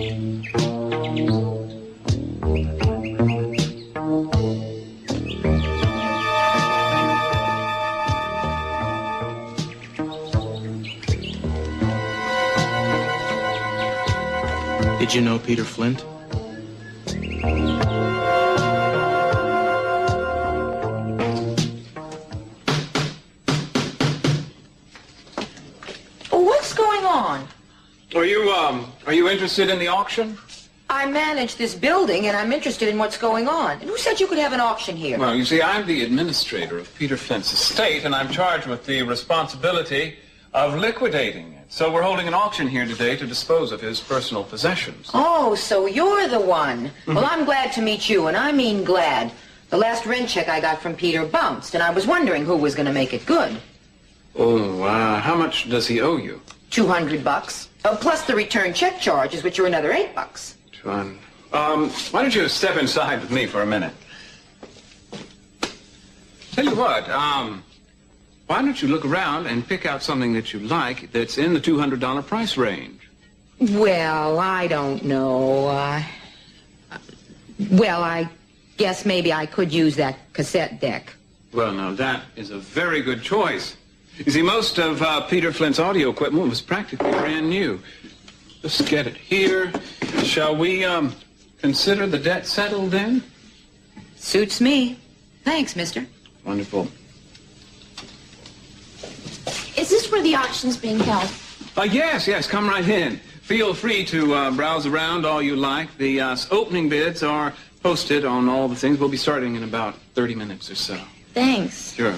Did you know Peter Flint? What's going on? Are you interested in the auction? I manage this building, and I'm interested in what's going on. And who said you could have an auction here? Well, you see, I'm the administrator of Peter Flint's estate, and I'm charged with the responsibility of liquidating it. So we're holding an auction here today to dispose of his personal possessions. Oh, so you're the one. Well, I'm glad to meet you, and I mean glad. The last rent check I got from Peter bounced, and I was wondering who was going to make it good. Oh, how much does he owe you? $200. Plus the return check charges, which are another $8. Why don't you step inside with me for a minute? Tell you what, why don't you look around and pick out something that you like that's in the $200 price range? Well, I don't know. Well, I guess maybe I could use that cassette deck. Well, now, that is a very good choice. You see, most of Peter Flint's audio equipment was practically brand new. Let's get it here. Shall we, consider the debt settled then? Suits me. Thanks, mister. Wonderful. Is this where the auction's being held? Yes, come right in. Feel free to browse around all you like. The opening bids are posted on all the things. We'll be starting in about 30 minutes or so. Thanks. Sure.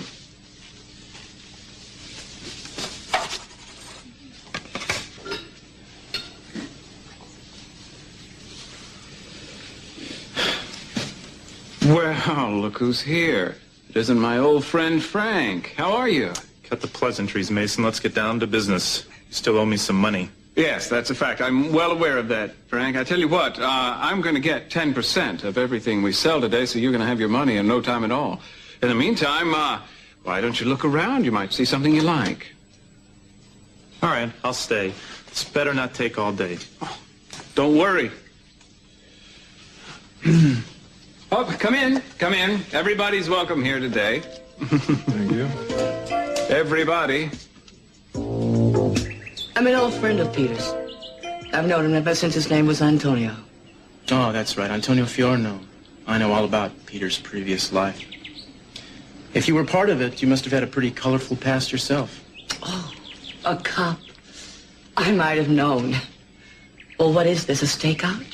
Well, look who's here. It isn't my old friend Frank. How are you? Cut the pleasantries, Mason. Let's get down to business. You still owe me some money. Yes, that's a fact. I'm well aware of that, Frank. I tell you what, I'm going to get 10% of everything we sell today, so you're going to have your money in no time at all. In the meantime, why don't you look around? You might see something you like. All right, I'll stay. It's better not take all day. Oh, don't worry. Oh, come in. Everybody's welcome here today. Thank you. Everybody. I'm an old friend of Peter's. I've known him ever since his name was Antonio. Oh, that's right, Antonio Fiorno. I know all about Peter's previous life. If you were part of it, you must have had a pretty colorful past yourself. Oh, a cop. I might have known. Well, what is this, a stakeout?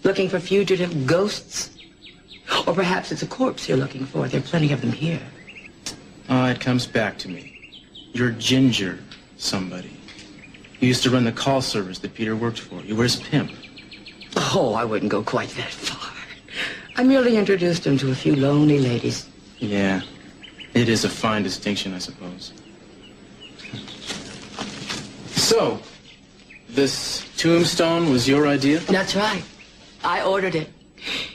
Looking for fugitive ghosts? Or perhaps it's a corpse you're looking for. There are plenty of them here. It comes back to me. You're Ginger somebody. You used to run the call service that Peter worked for. You were his pimp. Oh, I wouldn't go quite that far. I merely introduced him to a few lonely ladies. Yeah, it is a fine distinction, I suppose. So, this tombstone was your idea? That's right. I ordered it.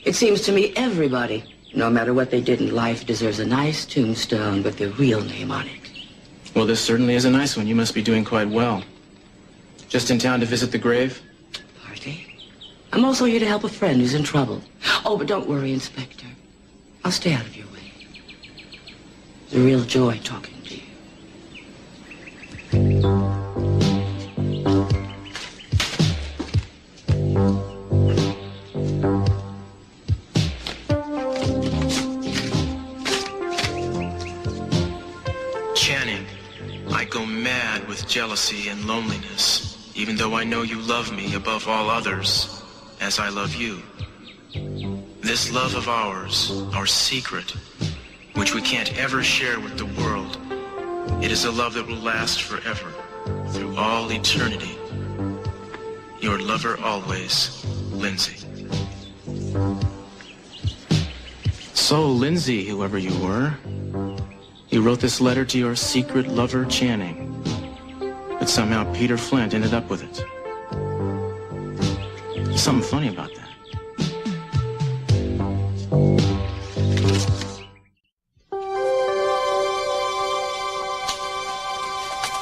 It seems to me everybody, no matter what they did in life, deserves a nice tombstone with their real name on it. Well, this certainly is a nice one. You must be doing quite well. Just in town to visit the grave? Partly. I'm also here to help a friend who's in trouble. Oh, but don't worry, Inspector. I'll stay out of your way. It's a real joy talking to you. Channing, I go mad with jealousy and loneliness, even though I know you love me above all others, as I love you. This love of ours, our secret, which we can't ever share with the world, it is a love that will last forever, through all eternity. Your lover always, Lindsay. So, Lindsay, whoever you were, you wrote this letter to your secret lover, Channing. But somehow Peter Flint ended up with it. There's something funny about that.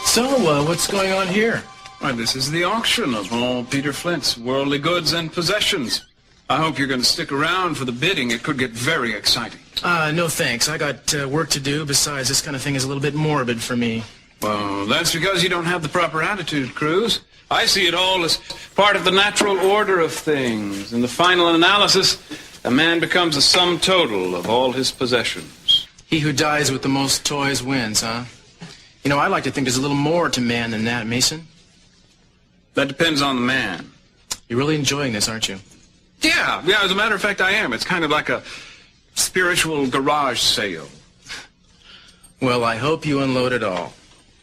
So, what's going on here? Why, this is the auction of all Peter Flint's worldly goods and possessions. I hope you're going to stick around for the bidding. It could get very exciting. No thanks. I got work to do. Besides, this kind of thing is a little bit morbid for me. Well, that's because you don't have the proper attitude, Cruz. I see it all as part of the natural order of things. In the final analysis, a man becomes a sum total of all his possessions. He who dies with the most toys wins, huh? You know, I like to think there's a little more to man than that, Mason. That depends on the man. You're really enjoying this, aren't you? Yeah, as a matter of fact, I am. It's kind of like a spiritual garage sale. Well, I hope you unload it all.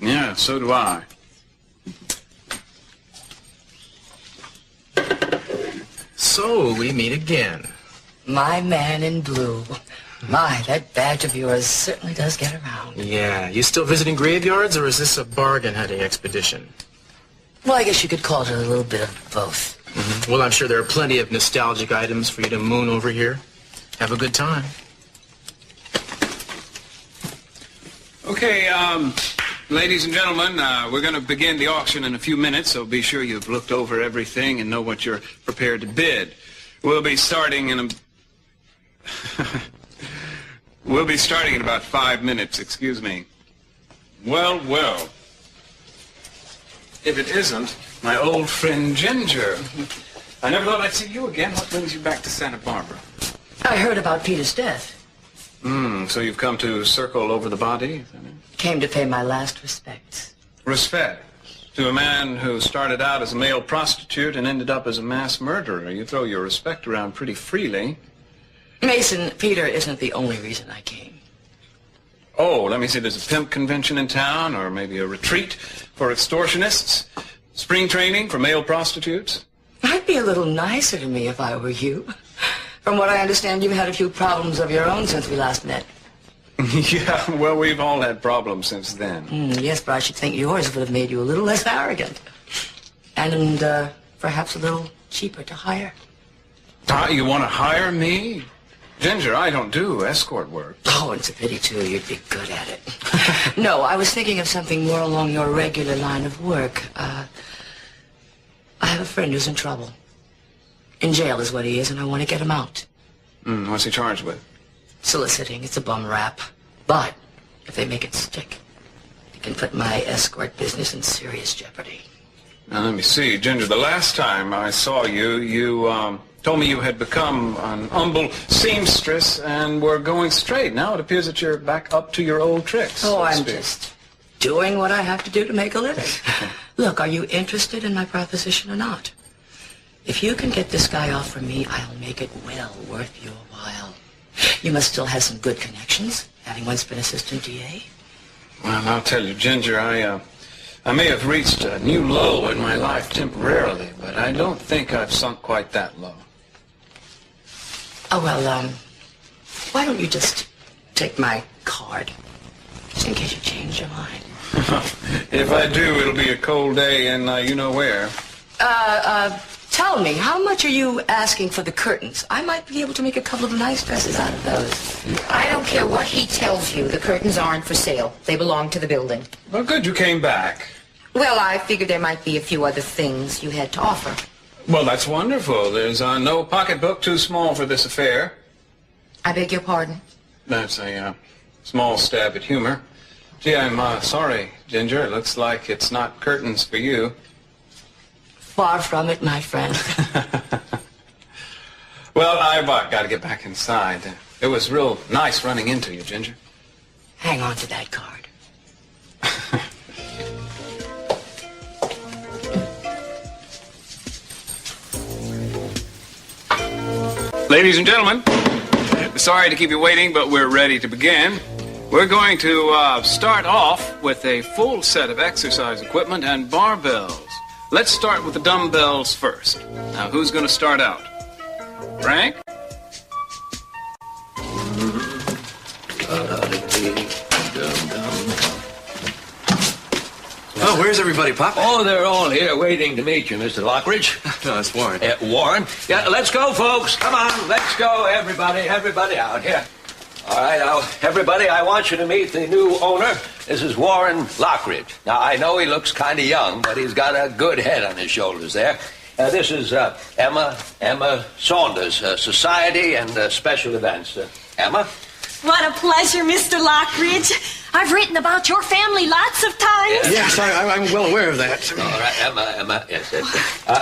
Yeah, so do I. So, we meet again. My man in blue. My, that badge of yours certainly does get around. Yeah, you still visiting graveyards, or is this a bargain hunting expedition? Well, I guess you could call it a little bit of both. Mm-hmm. Well, I'm sure there are plenty of nostalgic items for you to moon over here. Have a good time. Okay, ladies and gentlemen, we're going to begin the auction in a few minutes, so be sure you've looked over everything and know what you're prepared to bid. We'll be starting in about 5 minutes, excuse me. Well, well. If it isn't my old friend Ginger. I never thought I'd see you again. What brings you back to Santa Bárbara? I heard about Peter's death. So you've come to circle over the body? Came to pay my last respects. Respect to a man who started out as a male prostitute and ended up as a mass murderer. You throw your respect around pretty freely. Mason, Peter isn't the only reason I came. Oh, let me see, there's a pimp convention in town, or maybe a retreat for extortionists, spring training for male prostitutes. I'd be a little nicer to me if I were you. From what I understand, you've had a few problems of your own since we last met. Yeah, well, we've all had problems since then. Yes, but I should think yours would have made you a little less arrogant. And perhaps a little cheaper to hire. You want to hire me? Ginger, I don't do escort work. Oh, it's a pity, too. You'd be good at it. No, I was thinking of something more along your regular line of work. I have a friend who's in trouble. In jail is what he is, and I want to get him out. What's he charged with? Soliciting. It's a bum rap. But if they make it stick, it can put my escort business in serious jeopardy. Now, let me see. Ginger, the last time I saw you, you told me you had become an humble seamstress and were going straight. Now it appears that you're back up to your old tricks. Oh, I'm just doing what I have to do to make a living. Look, are you interested in my proposition or not? If you can get this guy off for me, I'll make it well worth your while. You must still have some good connections, having once been assistant DA. Well, I'll tell you, Ginger, I may have reached a new low in my life temporarily, but I don't think I've sunk quite that low. Oh, well, why don't you just take my card, just in case you change your mind. If I do, it'll be a cold day in you-know-where. Tell me, how much are you asking for the curtains? I might be able to make a couple of nice dresses out of those. I don't care what he tells you. The curtains aren't for sale. They belong to the building. Well, good you came back. Well, I figured there might be a few other things you had to offer. Well, that's wonderful. There's no pocketbook too small for this affair. I beg your pardon? That's a small stab at humor. Gee, I'm sorry, Ginger. It looks like it's not curtains for you. Far from it, my friend. Well, I've got to get back inside. It was real nice running into you, Ginger. Hang on to that card. Ladies and gentlemen, sorry to keep you waiting, but we're ready to begin. We're going to start off with a full set of exercise equipment and barbells. Let's start with the dumbbells first. Now, who's going to start out? Frank? Oh, where's everybody, Pop? Oh, they're all here waiting to meet you, Mr. Lockridge. No, it's Warren. Warren? Yeah, let's go, folks. Come on, let's go, everybody out here. All right, now, everybody, I want you to meet the new owner. This is Warren Lockridge. Now, I know he looks kind of young, but he's got a good head on his shoulders there. This is Emma Saunders, Society and Special Events. Emma? What a pleasure, Mr. Lockridge. I've written about your family lots of times. Yes, I'm well aware of that. All right, Emma, yes.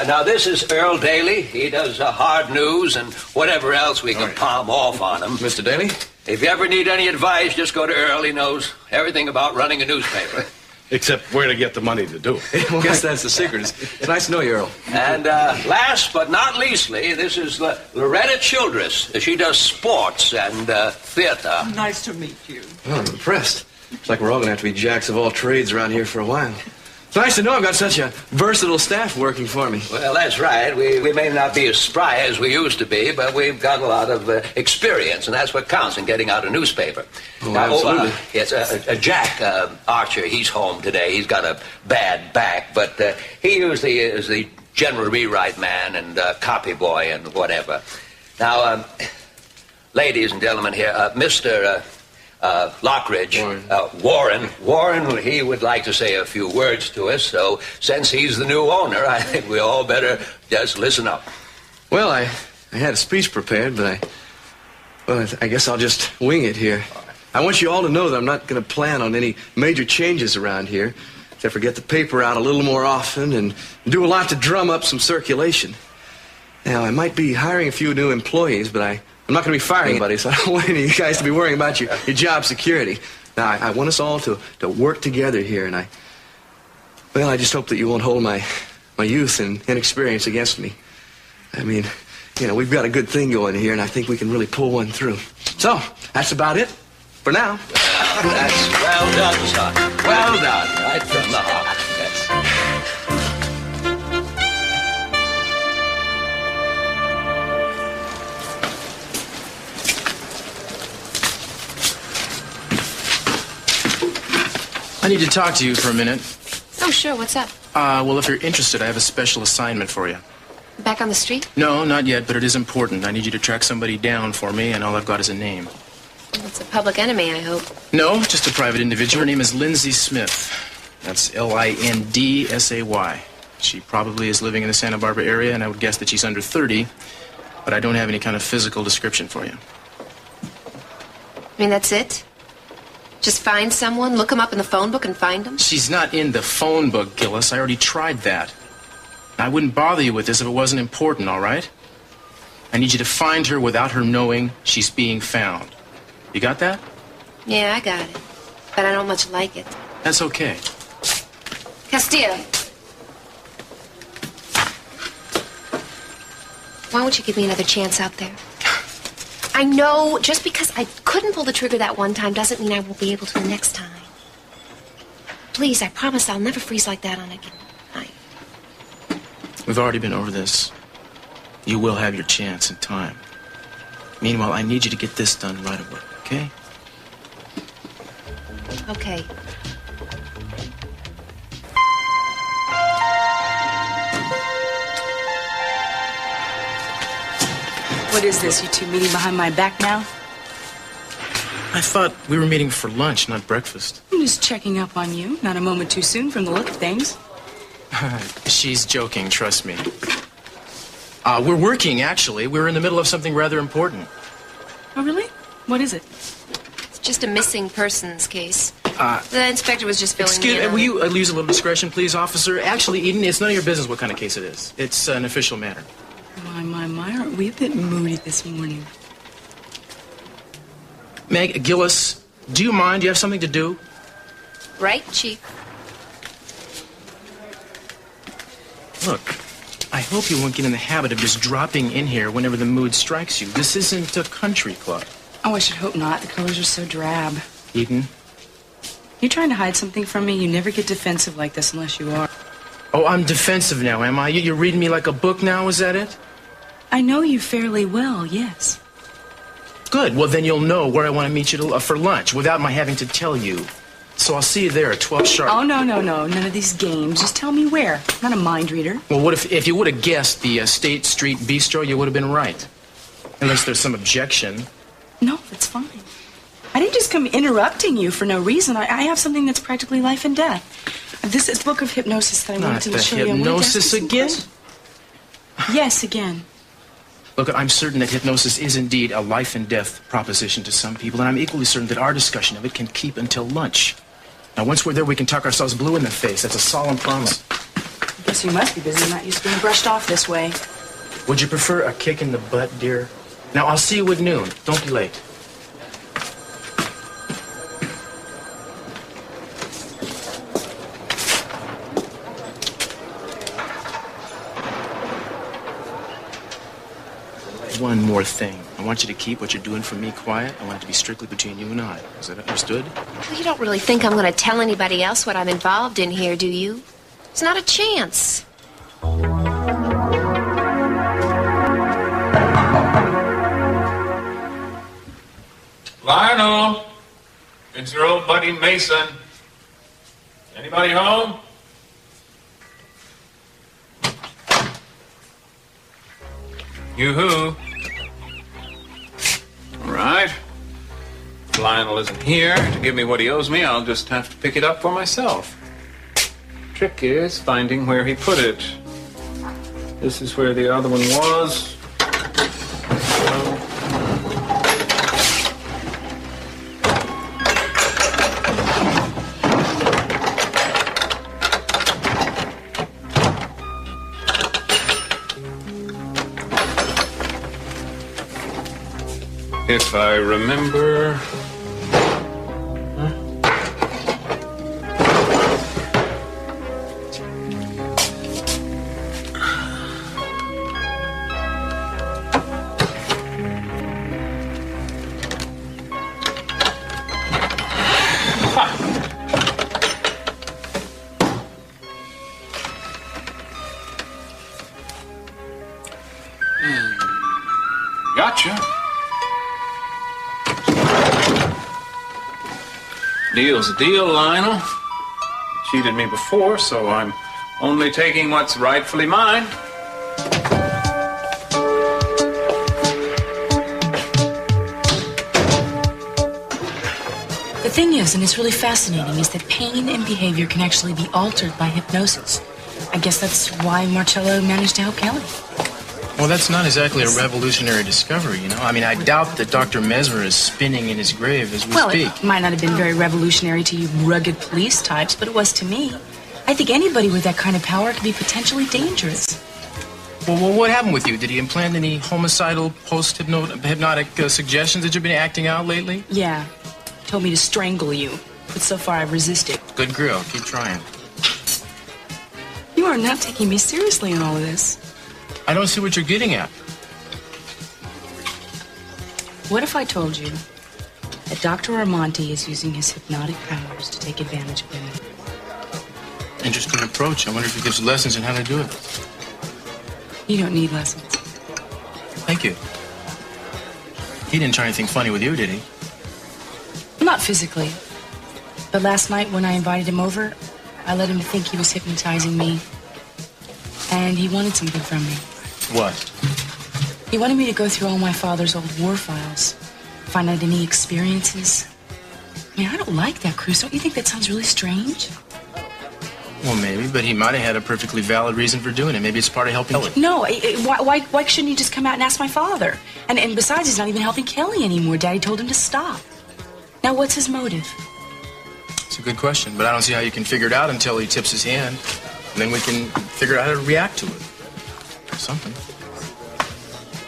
Now, this is Earl Daly. He does hard news and whatever else we can palm off on him. Mr. Daly? If you ever need any advice, just go to Earl. He knows everything about running a newspaper. Except where to get the money to do it. Well, I guess that's the secret. It's nice to know you, Earl. And last but not leastly, this is Loretta Childress. She does sports and theater. Nice to meet you. Oh, I'm impressed. Looks like we're all going to have to be jacks of all trades around here for a while. It's nice to know I've got such a versatile staff working for me. Well, that's right. We may not be as spry as we used to be, but we've got a lot of experience, and that's what counts in getting out a newspaper. Oh, now, absolutely. Yes, Jack Archer, he's home today. He's got a bad back, but he usually is the general rewrite man and copy boy and whatever. Now, ladies and gentlemen here, Mr. Lockridge, Warren, he would like to say a few words to us, so since he's the new owner, I think we all better just listen up. Well, I had a speech prepared, but I guess I'll just wing it here. I want you all to know that I'm not going to plan on any major changes around here, except for get the paper out a little more often and do a lot to drum up some circulation. Now, I might be hiring a few new employees, but I'm not going to be firing anybody, so I don't want any of you guys to be worrying about your job security. Now, I want us all to work together here, and I just hope that you won't hold my youth and inexperience against me. I mean, we've got a good thing going here, and I think we can really pull one through. So, that's about it for now. That's well done, son. Well done. Right from the heart. Yes. I need to talk to you for a minute. Oh, sure. What's up? Well, if you're interested, I have a special assignment for you. Back on the street? No, not yet, but it is important. I need you to track somebody down for me, and all I've got is a name. It's a public enemy, I hope. No, just a private individual. Her name is Lindsay Smith. That's Lindsay. She probably is living in the Santa Bárbara area, and I would guess that she's under 30, but I don't have any kind of physical description for you. I mean, that's it? Just find someone, look them up in the phone book and find them? She's not in the phone book, Gillis. I already tried that. I wouldn't bother you with this if it wasn't important, all right? I need you to find her without her knowing she's being found. You got that? Yeah, I got it. But I don't much like it. That's okay. Castillo. Why won't you give me another chance out there? I know just because I couldn't pull the trigger that one time doesn't mean I won't be able to the next time. Please, I promise I'll never freeze like that on again. We've already been over this. You will have your chance in time. Meanwhile, I need you to get this done right away, okay? Okay. What is this, you two meeting behind my back now? I thought we were meeting for lunch, not breakfast. I'm just checking up on you. Not a moment too soon from the look of things. She's joking, trust me. We're working, actually. We're in the middle of something rather important. Oh, really? What is it? It's just a missing persons case. The inspector was just filling me in. Will you use a little discretion, please, officer? Actually, Eden, it's none of your business what kind of case it is. It's an official matter. My, aren't we a bit moody this morning? Meg, Gillis, do you mind? Do you have something to do? Right, Chief? Look, I hope you won't get in the habit of just dropping in here whenever the mood strikes you. This isn't a country club. Oh, I should hope not. The colors are so drab. Eden? You trying to hide something from me? You never get defensive like this unless you are. Oh, I'm defensive now, am I? You're reading me like a book now, is that it? I know you fairly well, yes. Good. Well, then you'll know where I want to meet you for lunch without my having to tell you. So I'll see you there at 12 sharp. Oh, no. None of these games. Just tell me where. I'm not a mind reader. Well, what if you would have guessed the State Street Bistro, you would have been right. Unless there's some objection. No, it's fine. I didn't just come interrupting you for no reason. I have something that's practically life and death. This is book of hypnosis that I wanted to show you. Hypnosis again? Yes, again. Look, I'm certain that hypnosis is indeed a life and death proposition to some people, and I'm equally certain that our discussion of it can keep until lunch. Now, once we're there, we can talk ourselves blue in the face. That's a solemn promise. I guess you must be busy. I'm not used to being brushed off this way. Would you prefer a kick in the butt, dear? Now, I'll see you at noon. Don't be late. One more thing. I want you to keep what you're doing for me quiet. I want it to be strictly between you and I. Is that understood? Well, you don't really think I'm going to tell anybody else what I'm involved in here, do you? It's not a chance. Lionel, it's your old buddy Mason. Anybody home? Yoo-hoo. All right. If Lionel isn't here to give me what he owes me, I'll just have to pick it up for myself. Trick is finding where he put it. This is where the other one was. If I remember... Gotcha. Deal's a deal, Lionel. Cheated me before, so I'm only taking what's rightfully mine. The thing is, and it's really fascinating, is that pain and behavior can actually be altered by hypnosis. I guess that's why Marcello managed to help Kelly. Well, that's not exactly a revolutionary discovery, you know? I mean, I doubt that Dr. Mesmer is spinning in his grave as we speak. It might not have been very revolutionary to you rugged police types, but it was to me. I think anybody with that kind of power could be potentially dangerous. Well, what happened with you? Did he implant any homicidal post-hypnotic suggestions that you've been acting out lately? Yeah. He told me to strangle you, but so far I've resisted. Good girl. Keep trying. You are not taking me seriously in all of this. I don't see what you're getting at. What if I told you that Dr. Armonti is using his hypnotic powers to take advantage of women? Interesting approach. I wonder if he gives lessons on how to do it. You don't need lessons. Thank you. He didn't try anything funny with you, did he? Not physically. But last night when I invited him over, I let him think he was hypnotizing me. And he wanted something from me. What? He wanted me to go through all my father's old war files, find out any experiences. I mean, I don't like that, Cruz. Don't you think that sounds really strange? Well, maybe, but he might have had a perfectly valid reason for doing it. Maybe it's part of helping Kelly. No, why shouldn't he just come out and ask my father? And besides, he's not even helping Kelly anymore. Daddy told him to stop. Now, what's his motive? It's a good question, but I don't see how you can figure it out until he tips his hand. And then we can figure out how to react to it. Something.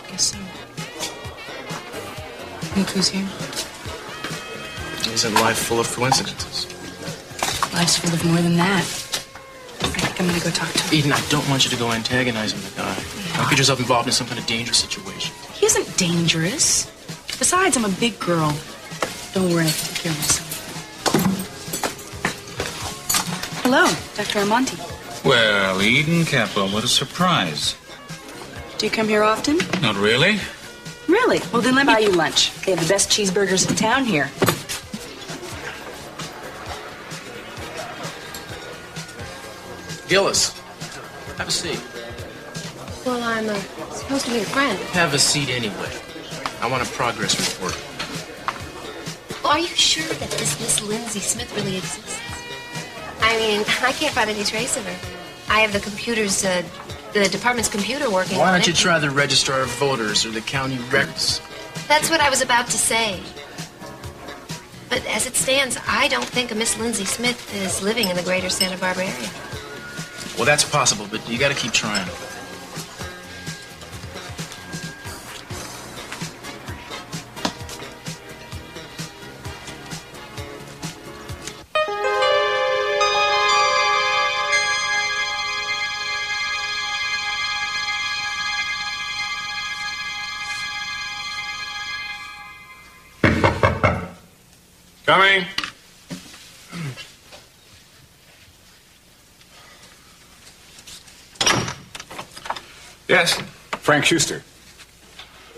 I guess so. Look who's here. Isn't life full of coincidences? Life's full of more than that. I think I'm gonna go talk to him. Eden, I don't want you to go antagonizing the guy. Yeah. Don't get yourself involved in some kind of dangerous situation. He isn't dangerous. Besides, I'm a big girl. Don't worry, I'll take care of myself. Hello, Dr. Armonti. Well, Eden Capel, what a surprise. Do you come here often? Not really. Really? Well, then let me buy you lunch. They have the best cheeseburgers in town here. Gillis, have a seat. Well, I'm supposed to be a friend. Have a seat anyway. I want a progress report. Well, are you sure that this Miss Lindsay Smith really exists? I mean, I can't find any trace of her. I have the department's computer working on it. Why don't you try the registrar of voters or the county records? That's what I was about to say. But as it stands, I don't think a Miss Lindsay Smith is living in the greater Santa Barbara area. Well, that's possible, but you got to keep trying. Coming. Yes? Frank Schuster.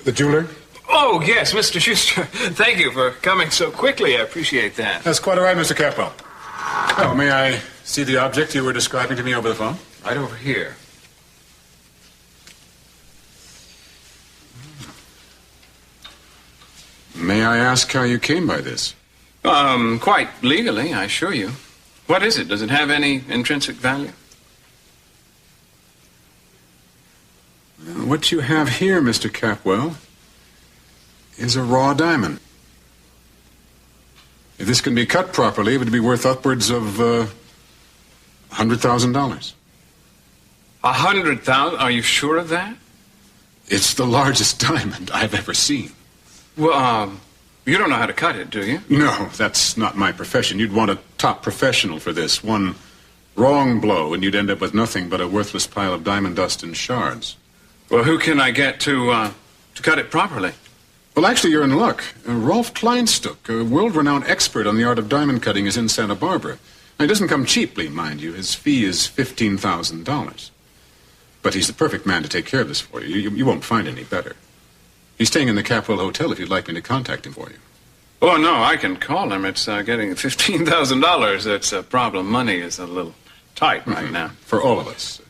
The jeweler? Oh, yes, Mr. Schuster. Thank you for coming so quickly. I appreciate that. That's quite all right, Mr. Capwell. Oh, may I see the object you were describing to me over the phone? Right over here. May I ask how you came by this? Quite legally, I assure you. What is it? Does it have any intrinsic value? What you have here, Mr. Capwell, is a raw diamond. If this can be cut properly, it would be worth upwards of $100,000. 100,000? Are you sure of that? It's the largest diamond I've ever seen. Well, you don't know how to cut it, do you? No, that's not my profession. You'd want a top professional for this. One wrong blow, and you'd end up with nothing but a worthless pile of diamond dust and shards. Well, who can I get to cut it properly? Well, actually, you're in luck. Rolf Kleinstuck, a world-renowned expert on the art of diamond cutting, is in Santa Barbara. Now, he doesn't come cheaply, mind you. His fee is $15,000. But he's the perfect man to take care of this for you. You won't find any better. He's staying in the Capwell Hotel if you'd like me to contact him for you. Oh, no, I can call him. It's getting $15,000. That's a problem. Money is a little tight right now. For all of us.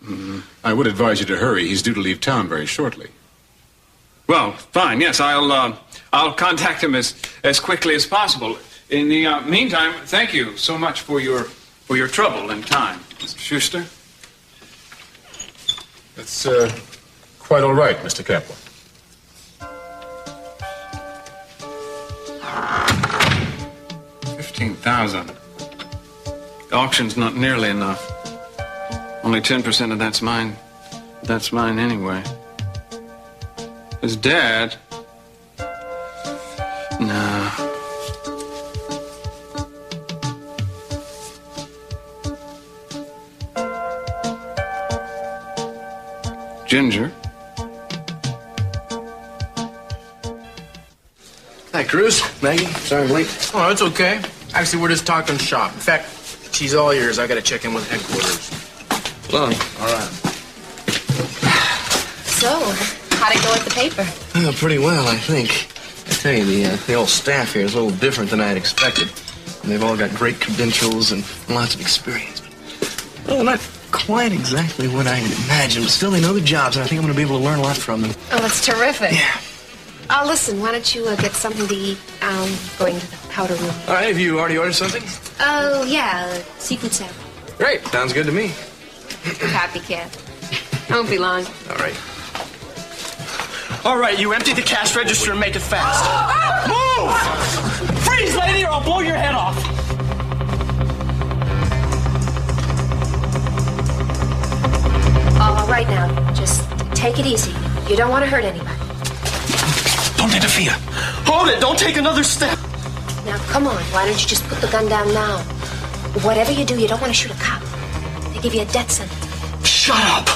I would advise you to hurry. He's due to leave town very shortly. Well, fine. Yes, I'll contact him as quickly as possible. In the meantime, thank you so much for your trouble and time, Mr. Schuster. That's quite all right, Mr. Capwell. $15,000. The auction's not nearly enough. Only 10% of that's mine. That's mine anyway. His dad? No. Ginger? Hi, Cruz. Maggie. Sorry I'm late. Oh, it's okay. Actually, we're just talking shop. In fact, she's all yours. I got to check in with headquarters. Long. All right. So, how'd it go with the paper? Oh, pretty well, I think. I tell you, the old staff here is a little different than I had expected. And they've all got great credentials and lots of experience. Well, not quite exactly what I had imagined, but still they know the jobs, and I think I'm going to be able to learn a lot from them. Oh, that's terrific. Yeah. Listen, why don't you get something to eat? I'm going to the powder room. All right, have you already ordered something? Oh, yeah, seafood salad. Great. Sounds good to me. Copycat. Won't be long. All right. All right, you empty the cash register and make it fast. Move! Freeze, lady, or I'll blow your head off. All right now, just take it easy. You don't want to hurt anybody. Don't interfere. Hold it. Don't take another step. Now, come on. Why don't you just put the gun down now? Whatever you do, you don't want to shoot a cop. They give you a death sentence. Shut up.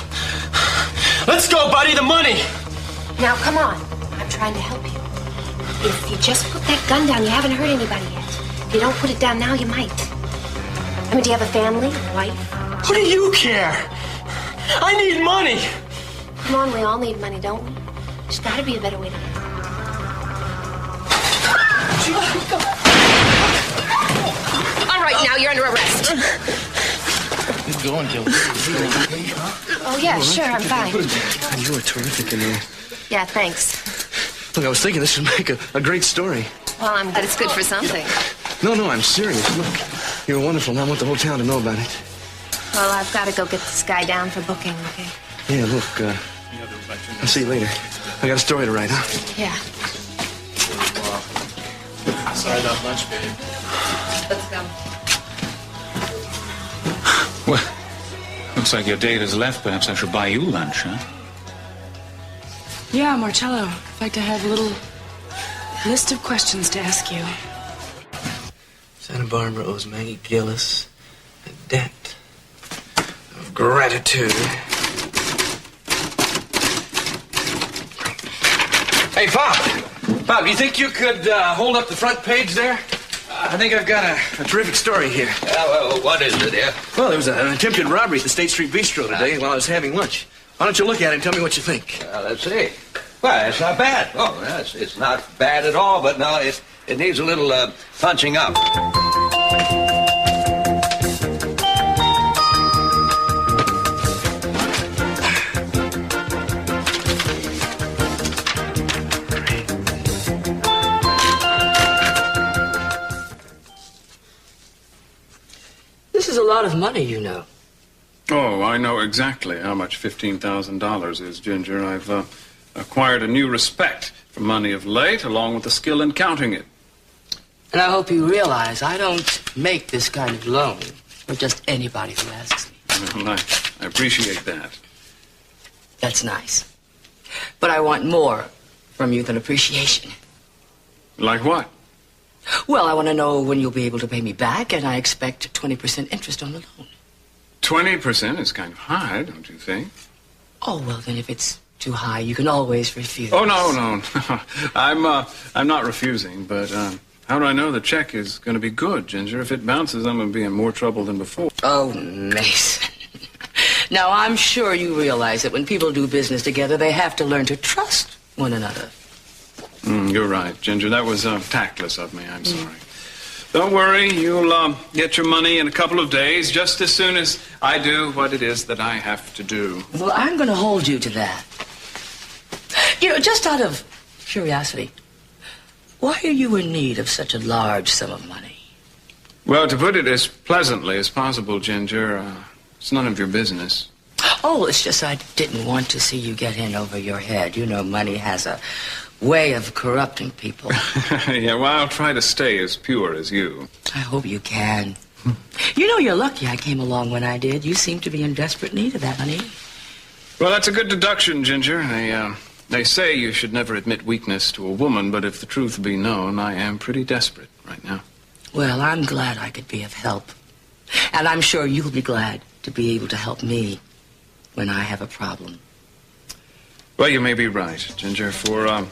Let's go, buddy. The money. Now, come on. I'm trying to help you. If you just put that gun down, you haven't hurt anybody yet. If you don't put it down now, you might. I mean, do you have a family, a wife? What do you care? I need money. Come on, we all need money, don't we? There's got to be a better way to live. All right, now you're under arrest. Good going, Jill. Oh, yeah, sure, I'm fine. You were terrific in there. Yeah, thanks. Look, I was thinking this would make a great story. Well, I'm glad it's good for something. No, I'm serious. Look, you're wonderful, and I want the whole town to know about it. Well, I've got to go get this guy down for booking, okay? Yeah, look, I'll see you later. I got a story to write, huh? Yeah. Sorry about lunch, babe. Let's go. Well, looks like your date has left. Perhaps I should buy you lunch, huh? Yeah, Marcello. I'd like to have a little list of questions to ask you. Santa Bárbara owes Maggie Gillis a debt of gratitude. Hey, Bob, do you think you could hold up the front page there? I think I've got a terrific story here. Well, what is it here? Well, there was an attempted robbery at the State Street Bistro today while I was having lunch. Why don't you look at it and tell me what you think? Let's see. Well, it's not bad. Oh, it's not bad at all, but no, it needs a little punching up. This is a lot of money, you know. Oh, I know exactly how much $15,000 is, Ginger. I've acquired a new respect for money of late, along with the skill in counting it. And I hope you realize I don't make this kind of loan for just anybody who asks me. Well, I appreciate that. That's nice. But I want more from you than appreciation. Like what? Well, I want to know when you'll be able to pay me back, and I expect 20% interest on the loan. 20% is kind of high, don't you think? Oh, well, then if it's too high, you can always refuse. Oh, no. I'm not refusing, but how do I know the check is going to be good, Ginger? If it bounces, I'm going to be in more trouble than before. Oh, Mason. Now, I'm sure you realize that when people do business together, they have to learn to trust one another. You're right, Ginger. That was tactless of me. I'm sorry. Don't worry. You'll get your money in a couple of days, just as soon as I do what it is that I have to do. Well, I'm going to hold you to that. You know, just out of curiosity, why are you in need of such a large sum of money? Well, to put it as pleasantly as possible, Ginger, it's none of your business. Oh, it's just I didn't want to see you get in over your head. You know, money has a way of corrupting people. Yeah, well, I'll try to stay as pure as you. I hope you can. You know, you're lucky I came along when I did. You seem to be in desperate need of that money. Well, that's a good deduction, Ginger. They say you should never admit weakness to a woman, but if the truth be known, I am pretty desperate right now. Well, I'm glad I could be of help. And I'm sure you'll be glad to be able to help me when I have a problem. Well, you may be right, Ginger. For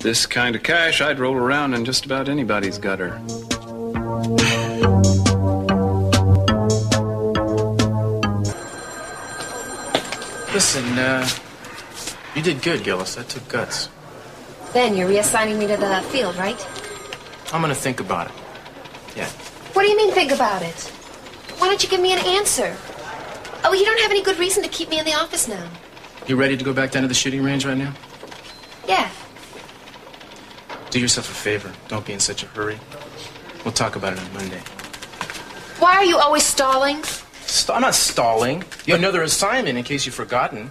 this kind of cash, I'd roll around in just about anybody's gutter. Listen, you did good, Gillis. That took guts. Ben, you're reassigning me to the field, right? I'm gonna think about it. Yeah. What do you mean, think about it? Why don't you give me an answer? Oh, you don't have any good reason to keep me in the office now. You ready to go back down to the shooting range right now? Yeah. Do yourself a favor. Don't be in such a hurry. We'll talk about it on Monday. Why are you always stalling? I'm not stalling. You have another assignment in case you've forgotten.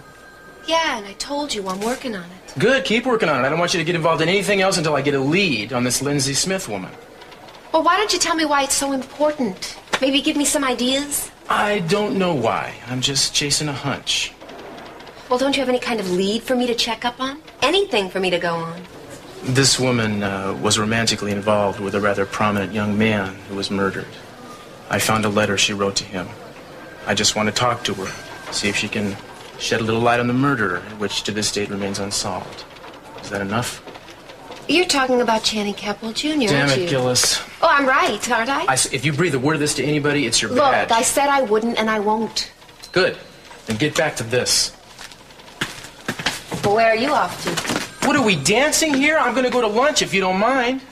Yeah, and I told you I'm working on it. Good, keep working on it. I don't want you to get involved in anything else until I get a lead on this Lindsay Smith woman. Well, why don't you tell me why it's so important? Maybe give me some ideas? I don't know why. I'm just chasing a hunch. Well, don't you have any kind of lead for me to check up on? Anything for me to go on? This woman was romantically involved with a rather prominent young man who was murdered. I found a letter she wrote to him. I just want to talk to her, see if she can shed a little light on the murder, which to this date remains unsolved. Is that enough? You're talking about Channing Capwell Jr., Damn aren't it, you? Gillis. Oh, I'm right, aren't I? If you breathe a word of this to anybody, it's your Look, badge. I said I wouldn't, and I won't. Good. Then get back to this. Well, where are you off to? What, are we dancing here? I'm going to go to lunch if you don't mind.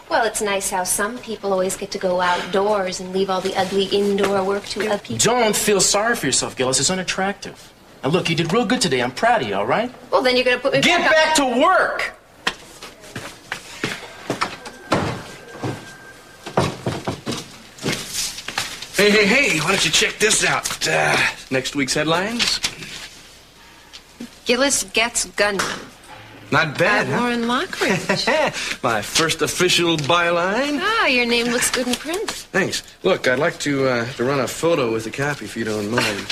Well, it's nice how some people always get to go outdoors and leave all the ugly indoor work to other people. Don't feel sorry for yourself, Gillis. It's unattractive. Now, look, you did real good today. I'm proud of you, all right? Well, then you're going to put me Get back to work! Hey, why don't you check this out? Next week's headlines. Gillis gets gunman. Not bad, huh? Warren Lockridge. My first official byline. Your name looks good in print. Thanks. Look, I'd like to run a photo with the copy if you don't mind.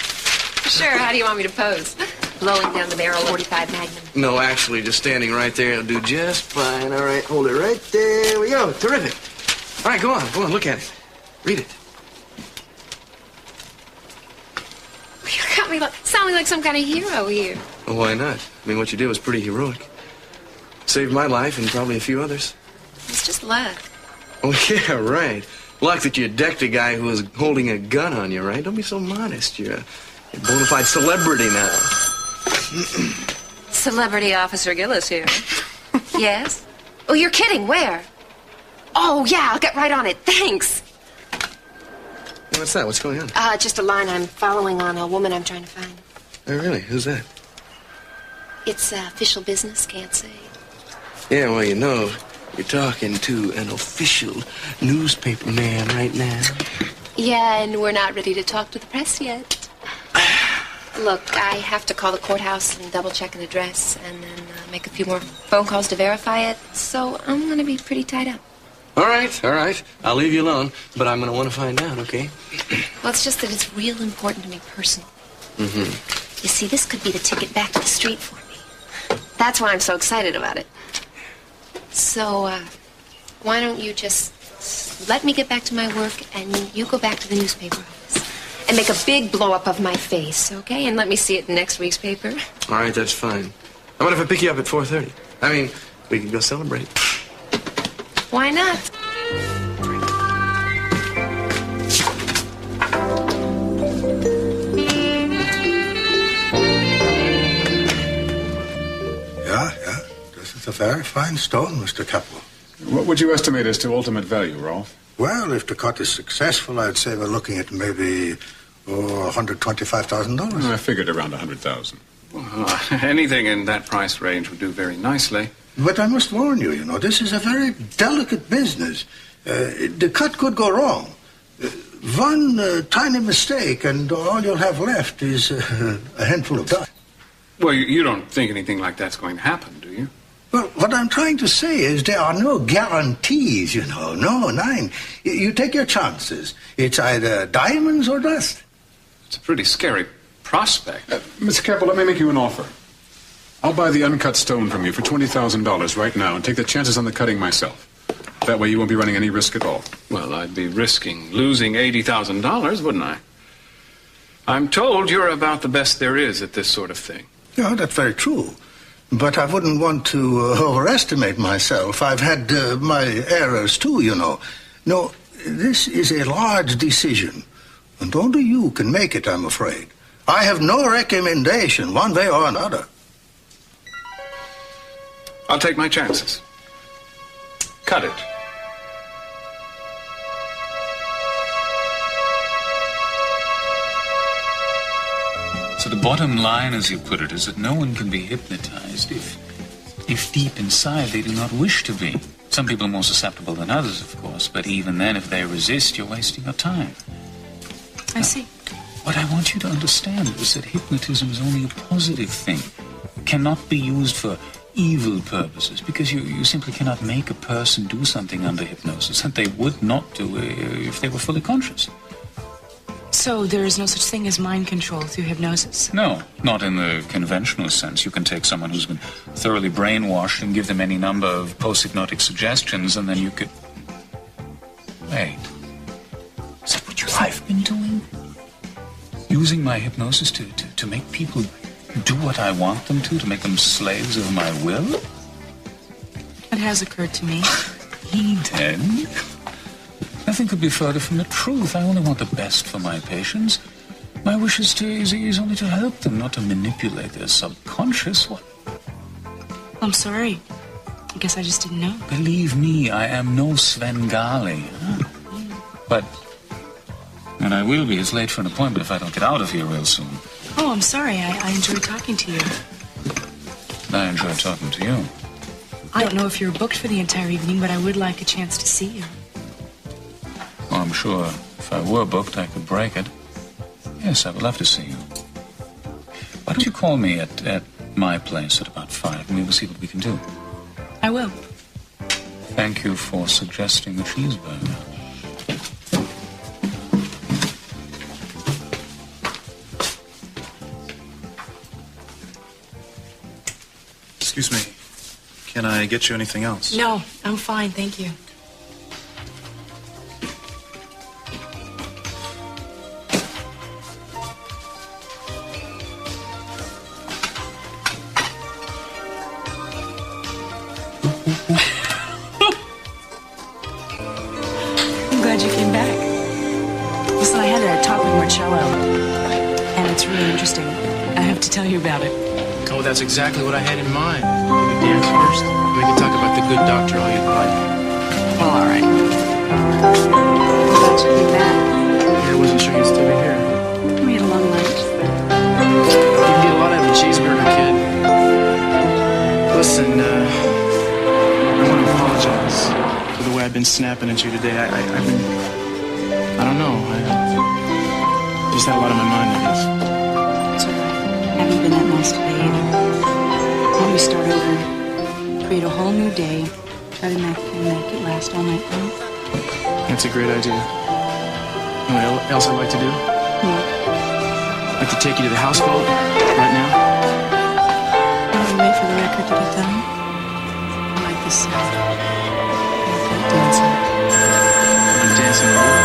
Sure, how do you want me to pose? Blowing down the barrel 45 Magnum. No, actually, just standing right there will do just fine. All right, hold it right there. We go. Terrific. All right, go on, look at it. Read it. You got me sounding like some kind of hero here. Well, why not? I mean, what you did was pretty heroic. Saved my life and probably a few others. It's just luck. Oh, yeah, right. Luck that you decked a guy who was holding a gun on you, right? Don't be so modest. You're a bona fide celebrity now. Celebrity Officer Gillis here. Yes? Oh, you're kidding. Where? Oh, yeah, I'll get right on it. Thanks. What's that? What's going on? Just a line I'm following on a woman I'm trying to find. Oh, really? Who's that? It's official business, can't say. Yeah, well, you know, you're talking to an official newspaper man right now. Yeah, and we're not ready to talk to the press yet. Look, I have to call the courthouse and double-check an address and then make a few more phone calls to verify it. So I'm going to be pretty tied up. All right. I'll leave you alone, but I'm going to want to find out, okay? Well, it's just that it's real important to me personally. Mm-hmm. You see, this could be the ticket back to the street for me. That's why I'm so excited about it. So, why don't you just let me get back to my work and you go back to the newspaper office and make a big blow-up of my face, okay? And let me see it in next week's paper. All right, that's fine. How about if I pick you up at 4:30? I mean, we can go celebrate. Why not? Yeah. This is a very fine stone, Mr. Capel. What would you estimate as to ultimate value, Rolf? Well, if the cut is successful, I'd say we're looking at maybe $125,000. I figured around $100,000. Well, anything in that price range would do very nicely. But I must warn you, this is a very delicate business. The cut could go wrong. One tiny mistake, and all you'll have left is a handful of dust. Well, you don't think anything like that's going to happen, do you? Well, what I'm trying to say is there are no guarantees, No, nine. You take your chances. It's either diamonds or dust. It's a pretty scary prospect. Mr. Capel, let me make you an offer. I'll buy the uncut stone from you for $20,000 right now and take the chances on the cutting myself. That way you won't be running any risk at all. Well, I'd be risking losing $80,000, wouldn't I? I'm told you're about the best there is at this sort of thing. Yeah, that's very true. But I wouldn't want to overestimate myself. I've had my errors too, No, this is a large decision. And only you can make it, I'm afraid. I have no recommendation, one way or another. I'll take my chances. Cut it. So the bottom line, as you put it, is that no one can be hypnotized if deep inside they do not wish to be. Some people are more susceptible than others, of course, but even then, if they resist, you're wasting your time. I see. What I want you to understand is that hypnotism is only a positive thing. It cannot be used for evil purposes, because you simply cannot make a person do something under hypnosis that they would not do if they were fully conscious. So there is no such thing as mind control through hypnosis? No, not in the conventional sense. You can take someone who's been thoroughly brainwashed and give them any number of post-hypnotic suggestions, and then you could... Wait. Is that what I've been doing? Using my hypnosis to make people do what I want them to make them slaves of my will? It has occurred to me. Eden? Nothing could be further from the truth. I only want the best for my patients. My wish is only to help them, not to manipulate their subconscious. What? I'm sorry. I guess I just didn't know. Believe me, I am no Svengali. Huh? But... And I will be. It's late for an appointment if I don't get out of here real soon. Oh, I'm sorry. I enjoyed talking to you. I enjoyed talking to you. I don't know if you're booked for the entire evening, but I would like a chance to see you. Well, I'm sure If I were booked, I could break it. Yes, I would love to see you. Why don't you call me at my place at about 5, and we will see what we can do. I will. Thank you for suggesting a cheeseburger. Excuse me. Can I get you anything else? No, I'm fine, thank you. I'm glad you came back. Listen, I had a talk with Marcello, and it's really interesting. I have to tell you about it. Oh, that's exactly what I had in mind. We could dance first. We can talk about the good doctor all you'd like. Well, all right. I'm glad you came back. Yeah, I wasn't sure you'd still be here. We had a long lunch. You can get a lot out of a cheeseburger, kid. Listen, I want to apologize for the way I've been snapping at you today. I don't know. I just had a lot on my mind, I guess. It's all right. Haven't been that nice today either. Why don't we start over, create a whole new day, try to make it last all night long? That's a great idea. You know what else I'd like to do? I'd like to take you to the houseboat right now. While we wait for the record to get done, I like this sound. I'm dancing. I'm dancing with you.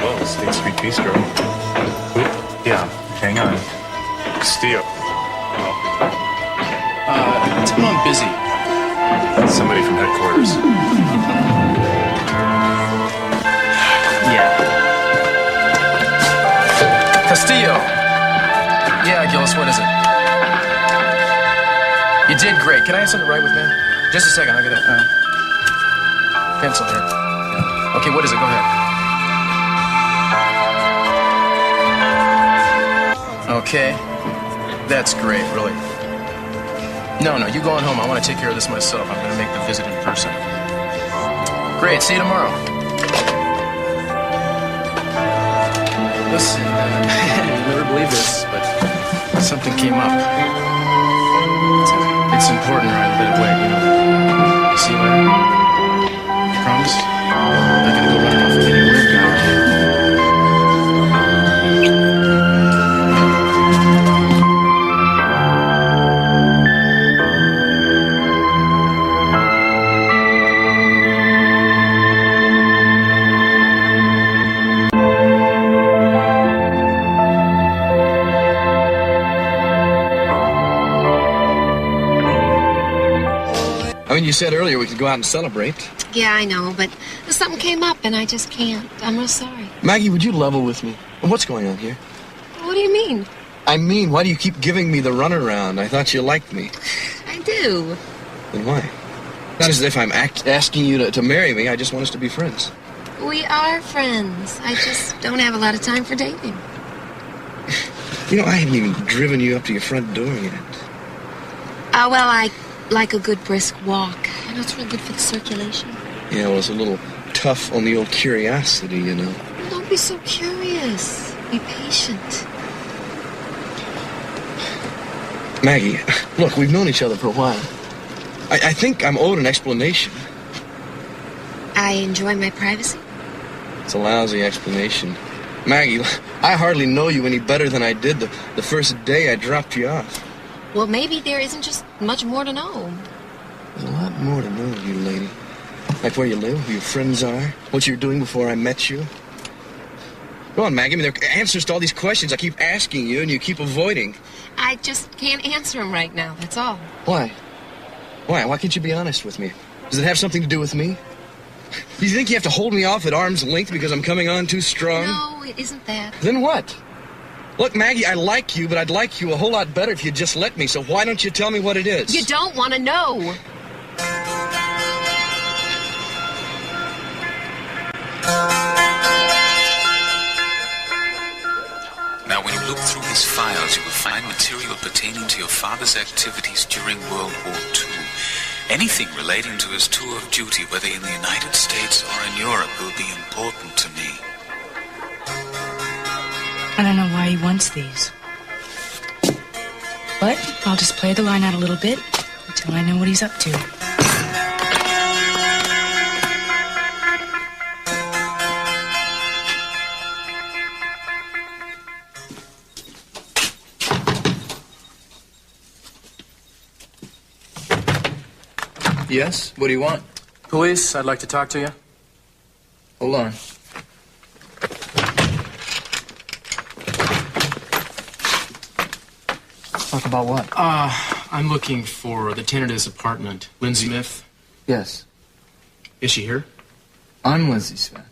Whoa, State Street Bistro. Yeah, hang on. Steel. Tell me I'm busy. Somebody from headquarters. Yeah. Castillo. Yeah, Gillis, what is it? You did great. Can I have something to write with, man? Just a second, I'll get a pencil here. Yeah. Okay, what is it? Go ahead. Okay. That's great, really. No, you go on home. I want to take care of this myself. I'm going to make the visit in person. Great, see you tomorrow. Listen, you'll never believe this, but something came up. It's important or I let it wait, you know. See you later. Promise? I'm not going to go running off with any weird guy, right? You said earlier we could go out and celebrate. Yeah, I know, but something came up and I just can't. I'm real sorry. Maggie, would you level with me? What's going on here? What do you mean? I mean, why do you keep giving me the runaround? I thought you liked me. I do. Then why? Not as if I'm asking you to marry me. I just want us to be friends. We are friends. I just don't have a lot of time for dating. You know, I haven't even driven you up to your front door yet. Well, I like a good brisk walk. I know it's real good for the circulation. Yeah, well, it's a little tough on the old curiosity, you know. Well, don't be so curious. Be patient. Maggie, look, we've known each other for a while. I think I'm owed an explanation. I enjoy my privacy. It's a lousy explanation. Maggie, I hardly know you any better than I did the first day I dropped you off. Well, maybe there isn't just much more to know. There's a lot more to know of you, lady. Like where you live, who your friends are, what you were doing before I met you. Go on, Maggie. I mean, there are answers to all these questions I keep asking you and you keep avoiding. I just can't answer them right now, that's all. Why? Why can't you be honest with me? Does it have something to do with me? Do you think you have to hold me off at arm's length because I'm coming on too strong? No, it isn't that. Then what? Look, Maggie, I like you, but I'd like you a whole lot better if you'd just let me, so why don't you tell me what it is? You don't want to know. Now, when you look through his files, you will find material pertaining to your father's activities during World War II. Anything relating to his tour of duty, whether in the United States or in Europe, will be important to me. I don't know why he wants these. But I'll just play the line out a little bit until I know what he's up to. Yes? What do you want? Police, I'd like to talk to you. Hold on. Talk about what? I'm looking for the tenant of this apartment, Lindsay Smith. Yes. Is she here? I'm Lindsay Smith.